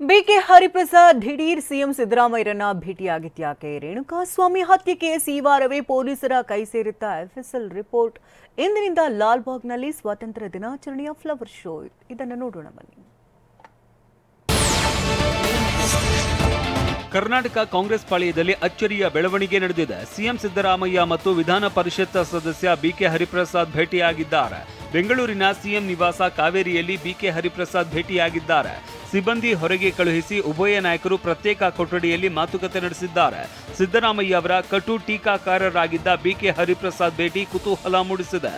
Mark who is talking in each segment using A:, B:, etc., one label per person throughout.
A: BK Hariprasad ದಿಢೀರ್ CM ಸಿದ್ದರಾಮಯ್ಯರನ್ನ ಭೇಟಿಯಾಗಿದ್ಯಾಕೆ? Renukaswamy ಹತ್ಯೆ case ಈ ವಾರವೇ ಪೊಲೀಸರ ಕೈ ಸೇರಿದ್ದ ಎಫ್ಎಸ್ಎಲ್ ರಿಪೋರ್ಟ್. ಇಂದಿನಿಂದ ಲಾಲ್ಬಾಗ್ನಲ್ಲಿ ಸ್ವಾತಂತ್ರ್ಯ ದಿನಾಚರಣೆಯ ಫ್ಲವರ್ ಶೋ. ಇದನ್ನು ನೋಡೋಣ ಬನ್ನಿ.
B: ಕರ್ನಾಟಕ ಕಾಂಗ್ರೆಸ್ ಪಾಳ್ಯದಲ್ಲಿ ಅಚ್ಚರಿಯ ಬೆಳವಣಿಗೆ ನಡೆದಿದೆ. ಸಿಎಂ ಸಿದ್ದರಾಮಯ್ಯ ಮತ್ತು ವಿಧಾನ ಪರಿಷತ್ ಸದಸ್ಯ ಬಿಕೆ ಹರಿಪ್ರಸಾದ್ ಭೇಟಿಯಾಗಿದ್ದಾರೆ. ಬೆಂಗಳೂರಿನ ಸಿಎಂ ನಿವಾಸ ಕಾವೇರಿಯಲ್ಲಿ ಬಿಕೆ ಹರಿಪ್ರಸಾದ್ ಭೇಟಿಯಾಗಿದ್ದಾರೆ. ಸಿಬ್ಬಂದಿ ಹೊರಗೆ ಕಳುಹಿಸಿ ಉಭಯ ನಾಯಕರು ಪ್ರತ್ಯೇಕ ಕೊಠಡಿಯಲ್ಲಿ ಮಾತುಕತೆ ನಡೆಸಿದ್ದಾರೆ. ಸಿದ್ದರಾಮಯ್ಯ ಅವರ ಕಟು ಟೀಕಾಕಾರರಾಗಿದ್ದ ಬಿಕೆ ಹರಿಪ್ರಸಾದ್ ಭೇಟಿ ಕುತೂಹಲ ಮೂಡಿಸಿದೆ.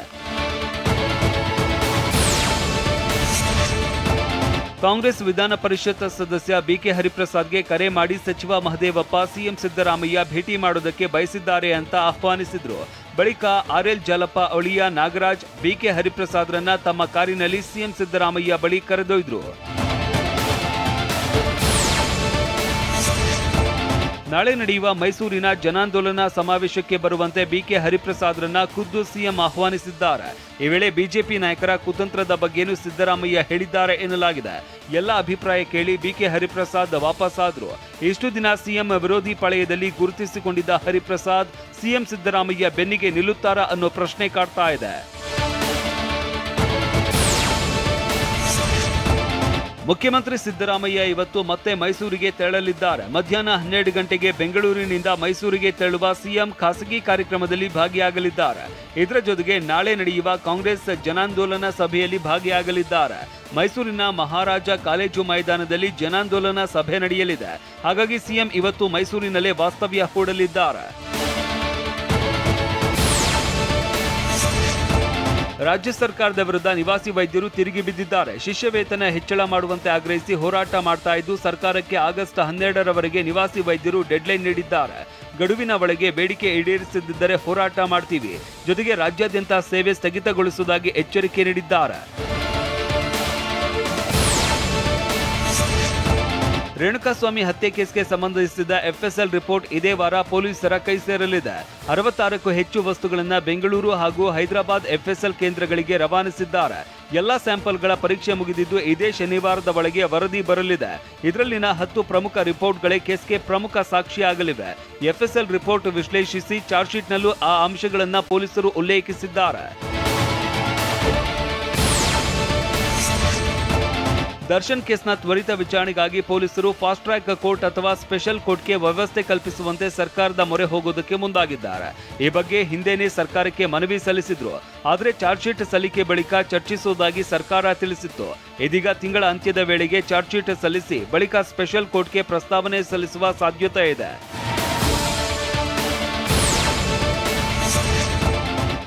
B: ಕಾಂಗ್ರೆಸ್ ವಿಧಾನ ಪರಿಷತ್ ಸದಸ್ಯ ಬಿಕೆ ಹರಿಪ್ರಸಾದ್ಗೆ ಕರೆ ಮಾಡಿ ಸಚಿವ ಮಹದೇವಪ್ಪ ಸಿಎಂ ಸಿದ್ದರಾಮಯ್ಯ ಭೇಟಿ ಮಾಡೋದಕ್ಕೆ ಬಯಸಿದ್ದಾರೆ ಅಂತ ಆಹ್ವಾನಿಸಿದ್ರು. ಬಳಿಕ ಆರ್ಎಲ್ ಜಾಲಪ್ಪ ಅಳಿಯ ನಾಗರಾಜ್ ಬಿಕೆ ಹರಿಪ್ರಸಾದ್ರನ್ನ ತಮ್ಮ ಕಾರಿನಲ್ಲಿ ಸಿಎಂ ಸಿದ್ದರಾಮಯ್ಯ ಬಳಿ ಕರೆದೊಯ್ದ್ರು. ನಾಳೆ ನಡೆಯುವ ಮೈಸೂರಿನ ಜನಾಂದೋಲನ ಸಮಾವೇಶಕ್ಕೆ ಬರುವಂತೆ ಬಿಕೆ ಹರಿಪ್ರಸಾದ್ರನ್ನ ಖುದ್ದು ಸಿಎಂ ಆಹ್ವಾನಿಸಿದ್ದಾರೆ. ಈ ವೇಳೆ ಬಿಜೆಪಿ ನಾಯಕರ ಕುತಂತ್ರದ ಬಗ್ಗೆನೂ ಸಿದ್ದರಾಮಯ್ಯ ಹೇಳಿದ್ದಾರೆ ಎನ್ನಲಾಗಿದೆ. ಎಲ್ಲ ಅಭಿಪ್ರಾಯ ಕೇಳಿ ಬಿಕೆ ಹರಿಪ್ರಸಾದ್ ವಾಪಸ್ಸಾದ್ರು. ಇಷ್ಟು ದಿನ ಸಿಎಂ ವಿರೋಧಿ ಪಾಳೆಯದಲ್ಲಿ ಗುರುತಿಸಿಕೊಂಡಿದ್ದ ಹರಿಪ್ರಸಾದ್ ಸಿಎಂ ಸಿದ್ದರಾಮಯ್ಯ ಬೆನ್ನಿಗೆ ನಿಲ್ಲುತ್ತಾರಾ ಅನ್ನೋ ಪ್ರಶ್ನೆ ಕಾಡ್ತಾ ಇದೆ. ಮುಖ್ಯಮಂತ್ರಿ ಸಿದ್ದರಾಮಯ್ಯ ಇವತ್ತು ಮತ್ತೆ ಮೈಸೂರಿಗೆ ತೆರಳಲಿದ್ದಾರೆ. ಮಧ್ಯಾಹ್ನ 12 ಗಂಟೆಗೆ ಬೆಂಗಳೂರಿನಿಂದ ಮೈಸೂರಿಗೆ ತೆರಳುವ ಸಿಎಂ ಖಾಸಗಿ ಕಾರ್ಯಕ್ರಮದಲ್ಲಿ ಭಾಗಿಯಾಗಲಿದ್ದಾರೆ. ಇದರ ಜೊತೆಗೆ ನಾಳೆ ನಡೆಯುವ ಕಾಂಗ್ರೆಸ್ ಜನಾಂದೋಲನ ಸಭೆಯಲ್ಲಿ ಭಾಗಿಯಾಗಲಿದ್ದಾರೆ. ಮೈಸೂರಿನ ಮಹಾರಾಜ ಕಾಲೇಜು ಮೈದಾನದಲ್ಲಿ ಜನಾಂದೋಲನ ಸಭೆ ನಡೆಯಲಿದೆ. ಹಾಗಾಗಿ ಸಿಎಂ ಇವತ್ತು ಮೈಸೂರಿನಲ್ಲೇ ವಾಸ್ತವ್ಯ ಹೂಡಲಿದ್ದಾರೆ. ರಾಜ್ಯ ಸರ್ಕಾರದ ವಿರುದ್ಧ ನಿವಾಸಿ ವೈದ್ಯರು ತಿರುಗಿ ಬಿದ್ದಿದ್ದಾರೆ. ಶಿಷ್ಯ ವೇತನ ಹೆಚ್ಚಳ ಮಾಡುವಂತೆ ಆಗ್ರಹಿಸಿ ಹೋರಾಟ ಮಾಡ್ತಾ ಇದ್ದು, ಸರ್ಕಾರಕ್ಕೆ ಆಗಸ್ಟ್ 12ರವರೆಗೆ ನಿವಾಸಿ ವೈದ್ಯರು ಡೆಡ್ಲೈನ್ ನೀಡಿದ್ದಾರೆ. ಗಡುವಿನ ಒಳಗೆ ಬೇಡಿಕೆ ಈಡೇರಿಸದಿದ್ದರೆ ಹೋರಾಟ ಮಾಡ್ತೀವಿ, ಜೊತೆಗೆ ರಾಜ್ಯಾದ್ಯಂತ ಸೇವೆ ಸ್ಥಗಿತಗೊಳಿಸುವುದಾಗಿ ಎಚ್ಚರಿಕೆ ನೀಡಿದ್ದಾರೆ. ರೇಣುಕಾಸ್ವಾಮಿ ಹತ್ಯೆ ಕೇಸ್ಗೆ ಸಂಬಂಧಿಸಿದ ಎಫ್ಎಸ್ಎಲ್ ರಿಪೋರ್ಟ್ ಇದೇ ವಾರ ಪೊಲೀಸರ ಕೈ ಸೇರಲಿದೆ. 66ಕ್ಕೂ ಹೆಚ್ಚು ವಸ್ತುಗಳನ್ನು ಬೆಂಗಳೂರು ಹಾಗೂ ಹೈದರಾಬಾದ್ ಎಫ್ಎಸ್ಎಲ್ ಕೇಂದ್ರಗಳಿಗೆ ರವಾನಿಸಿದ್ದಾರೆ. ಎಲ್ಲಾ ಸ್ಯಾಂಪಲ್ಗಳ ಪರೀಕ್ಷೆ ಮುಗಿದಿದ್ದು ಇದೇ ಶನಿವಾರದ ಒಳಗೆ ವರದಿ ಬರಲಿದೆ. ಇದರಲ್ಲಿನ 10 ಪ್ರಮುಖ ರಿಪೋರ್ಟ್ಗಳೇ ಕೇಸ್ಗೆ ಪ್ರಮುಖ ಸಾಕ್ಷಿಯಾಗಲಿವೆ. ಎಫ್ಎಸ್ಎಲ್ ರಿಪೋರ್ಟ್ ವಿಶ್ಲೇಷಿಸಿ ಚಾರ್ಜ್ ಶೀಟ್ನಲ್ಲೂ ಆ ಅಂಶಗಳನ್ನು ಪೊಲೀಸರು ಉಲ್ಲೇಖಿಸಿದ್ದಾರೆ. ದರ್ಶನ್ ಕೇಸ್ನ ತ್ವರಿತ ವಿಚಾರಣೆಗಾಗಿ ಪೊಲೀಸರು ಫಾಸ್ಟ್ ಟ್ರ್ಯಾಕ್ ಕೋರ್ಟ್ ಅಥವಾ ಸ್ಪೆಷಲ್ ಕೋರ್ಟ್ಗೆ ವ್ಯವಸ್ಥೆ ಕಲ್ಪಿಸುವಂತೆ ಸರ್ಕಾರದ ಮೊರೆ ಹೋಗೋದಕ್ಕೆ ಮುಂದಾಗಿದ್ದಾರೆ. ಈ ಬಗ್ಗೆ ಹಿಂದೆನೇ ಸರ್ಕಾರಕ್ಕೆ ಮನವಿ ಸಲ್ಲಿಸಿದ್ರು. ಆದರೆ ಚಾರ್ಜ್ ಶೀಟ್ ಸಲ್ಲಿಕೆ ಬಳಿಕ ಚರ್ಚಿಸುವುದಾಗಿ ಸರ್ಕಾರ ತಿಳಿಸಿತ್ತು. ಇದೀಗ ತಿಂಗಳ ಅಂತ್ಯದ ವೇಳೆಗೆ ಚಾರ್ಜ್ ಶೀಟ್ ಸಲ್ಲಿಸಿ ಬಳಿಕ ಸ್ಪೆಷಲ್ ಕೋರ್ಟ್ಗೆ ಪ್ರಸ್ತಾವನೆ ಸಲ್ಲಿಸುವ ಸಾಧ್ಯತೆ ಇದೆ.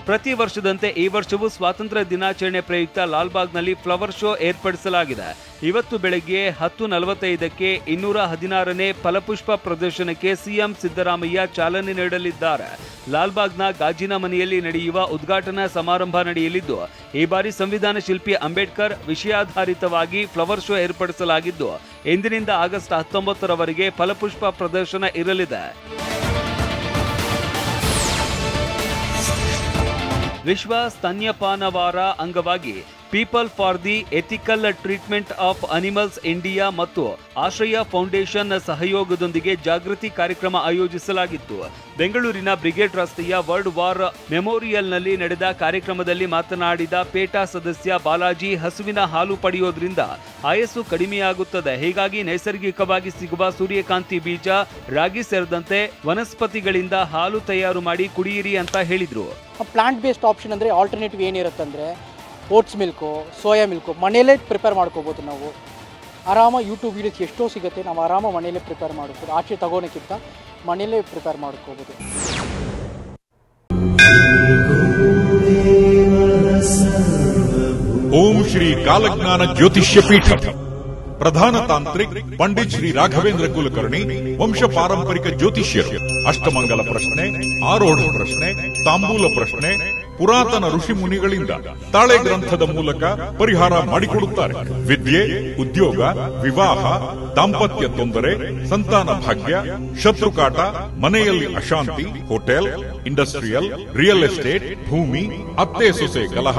B: ಪ್ರತಿ ವರ್ಷದಂತೆ ಈ ವರ್ಷವೂ ಸ್ವಾತಂತ್ರ್ಯ ದಿನಾಚರಣೆ ಪ್ರಯುಕ್ತ ಲಾಲ್ಬಾಗ್ನಲ್ಲಿ ಫ್ಲವರ್ ಶೋ ಏರ್ಪಡಿಸಲಾಗಿದೆ. ಇವತ್ತು ಬೆಳಗ್ಗೆ 10:45ಕ್ಕೆ 216ನೇ ಫಲಪುಷ್ಪ ಪ್ರದರ್ಶನಕ್ಕೆ ಸಿಎಂ ಸಿದ್ದರಾಮಯ್ಯ ಚಾಲನೆ ನೀಡಲಿದ್ದಾರೆ. ಲಾಲ್ಬಾಗ್ನ ಗಾಜಿನ ಮನೆಯಲ್ಲಿ ನಡೆಯುವ ಉದ್ಘಾಟನಾ ಸಮಾರಂಭ ನಡೆಯಲಿದ್ದು, ಈ ಬಾರಿ ಸಂವಿಧಾನ ಶಿಲ್ಪಿ ಅಂಬೇಡ್ಕರ್ ವಿಷಯಾಧಾರಿತವಾಗಿ ಫ್ಲವರ್ ಶೋ ಏರ್ಪಡಿಸಲಾಗಿದ್ದು, ಇಂದಿನಿಂದ ಆಗಸ್ಟ್ 19ರವರೆಗೆ ಫಲಪುಷ್ಪ ಪ್ರದರ್ಶನ ಇರಲಿದೆ. ವಿಶ್ವ ಸ್ತನ್ಯಪಾನ ವಾರ ಅಂಗವಾಗಿ people for the ethical treatment of animals India ಮತ್ತು ಆಶ್ರಯ ಫೌಂಡೇಶನ್ ಸಹಯೋಗದೊಂದಿಗೆ ಜಾಗೃತಿ ಕಾರ್ಯಕ್ರಮ ಆಯೋಜಿಸಲಾಗಿತ್ತು. ಬೆಂಗಳೂರಿನ ಬ್ರಿಗೇಡ್ ರಸ್ತೆಯ ವರ್ಲ್ಡ್ ವಾರ್ ಮೆಮೋರಿಯಲ್ನಲ್ಲಿ ನಡೆದ ಕಾರ್ಯಕ್ರಮದಲ್ಲಿ ಮಾತನಾಡಿದ ಪೇಟಾ ಸದಸ್ಯ ಬಾಲಾಜಿ, ಹಸುವಿನ ಹಾಲು ಪಡೆಯೋದ್ರಿಂದ ಆಯಸ್ಸು ಕಡಿಮೆಯಾಗುತ್ತದೆ. ಹೀಗಾಗಿ ನೈಸರ್ಗಿಕವಾಗಿ ಸಿಗುವ ಸೂರ್ಯಕಾಂತಿ ಬೀಜ, ರಾಗಿ ಸೇರಿದಂತೆ ವನಸ್ಪತಿಗಳಿಂದ ಹಾಲು ತಯಾರು ಮಾಡಿ ಕುಡಿಯಿರಿ ಅಂತ ಹೇಳಿದ್ರು.
C: ಪ್ಲಾಂಟ್ ಬೇಸ್ಡ್ ಆಪ್ಷನ್ ಅಂದರೆ ಆಲ್ಟರ್ನೇಟಿವ್ ಏನಿರುತ್ತಂದರೆ ಓಟ್ಸ್ ಮಿಲ್ಕು, ಸೋಯಾ ಮಿಲ್ಕು ಮನೆಯಲ್ಲೇ ಪ್ರಿಪೇರ್ ಮಾಡ್ಕೋಬೋದು. ನಾವು ಆರಾಮ ಯೂಟ್ಯೂಬ್ ವೀಡಿಯೋಸ್ ಎಷ್ಟೋ ಸಿಗುತ್ತೆ, ನಾವು ಆರಾಮ ಮನೆಯಲ್ಲೇ ಪ್ರಿಪೇರ್ ಮಾಡ್ಬೋದು. ಆಚೆ ತಗೋಣಕ್ಕಿಂತ ಮನೆಯಲ್ಲೇ ಪ್ರಿಪೇರ್ ಮಾಡ್ಕೋಬೋದು.
D: ಓಂ ಶ್ರೀ ಕಾಲಜ್ಞಾನ ಜ್ಯೋತಿಷ್ಯ ಪೀಠ ಪ್ರಧಾನ ತಾಂತ್ರಿಕ್ ಪಂಡಿತ್ ಶ್ರೀ ರಾಘವೇಂದ್ರ ಕುಲಕರ್ಣಿ ವಂಶ ಪಾರಂಪರಿಕ ಜ್ಯೋತಿಷ್ಯರು. ಅಷ್ಟಮಂಗಲ ಪ್ರಶ್ನೆ, ಆರೋಢ ಪ್ರಶ್ನೆ, ತಾಂಬೂಲ ಪ್ರಶ್ನೆ, ಪುರಾತನ ಋಷಿ ಮುನಿಗಳಿಂದ ತಾಳೆ ಗ್ರಂಥದ ಮೂಲಕ ಪರಿಹಾರ ಮಾಡಿಕೊಡುತ್ತಾರೆ. ವಿದ್ಯೆ, ಉದ್ಯೋಗ, ವಿವಾಹ, ದಾಂಪತ್ಯ ತೊಂದರೆ, ಸಂತಾನ ಭಾಗ್ಯ, ಶತ್ರುಕಾಟ, ಮನೆಯಲ್ಲಿ ಅಶಾಂತಿ, ಹೋಟೆಲ್, ಇಂಡಸ್ಟ್ರಿಯಲ್, ರಿಯಲ್ ಎಸ್ಟೇಟ್, ಭೂಮಿ, ಅತ್ತೆ ಸೊಸೆ ಕಲಹ,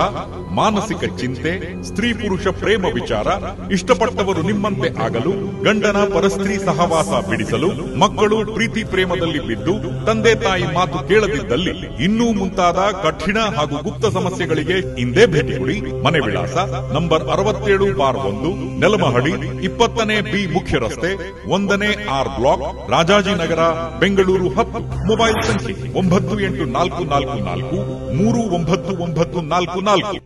D: ಮಾನಸಿಕ ಚಿಂತೆ, ಸ್ತ್ರೀ ಪುರುಷ ಪ್ರೇಮ ವಿಚಾರ, ಇಷ್ಟಪಟ್ಟವರು ನಿಮ್ಮಂತೆ ಆಗಲು, ಗಂಡನ ಪರಸ್ತ್ರೀ ಸಹವಾಸ ಬಿಡಿಸಲು, ಮಕ್ಕಳು ಪ್ರೀತಿ ಪ್ರೇಮದಲ್ಲಿ ಬಿದ್ದು ತಂದೆ ತಾಯಿ ಮಾತು ಕೇಳದಿದ್ದಲ್ಲಿ, ಇನ್ನೂ ಮುಂತಾದ ಕಠಿಣ ಹಾಗೂ ಗುಪ್ತ ಸಮಸ್ಯೆಗಳಿಗೆ ಇಂದೇ ಭೇಟಿ ಕೊಡಿ. ಮನೆ ವಿಳಾಸ ನಂಬರ್ 67/1, ನೆಲಮಹಡಿ, 20ನೇ ಬಿ ಮುಖ್ಯ ರಸ್ತೆ, 1ನೇ R block, Rajajinagar, Bengaluru 10. Mobile ಸಂಖ್ಯೆ 9844439944.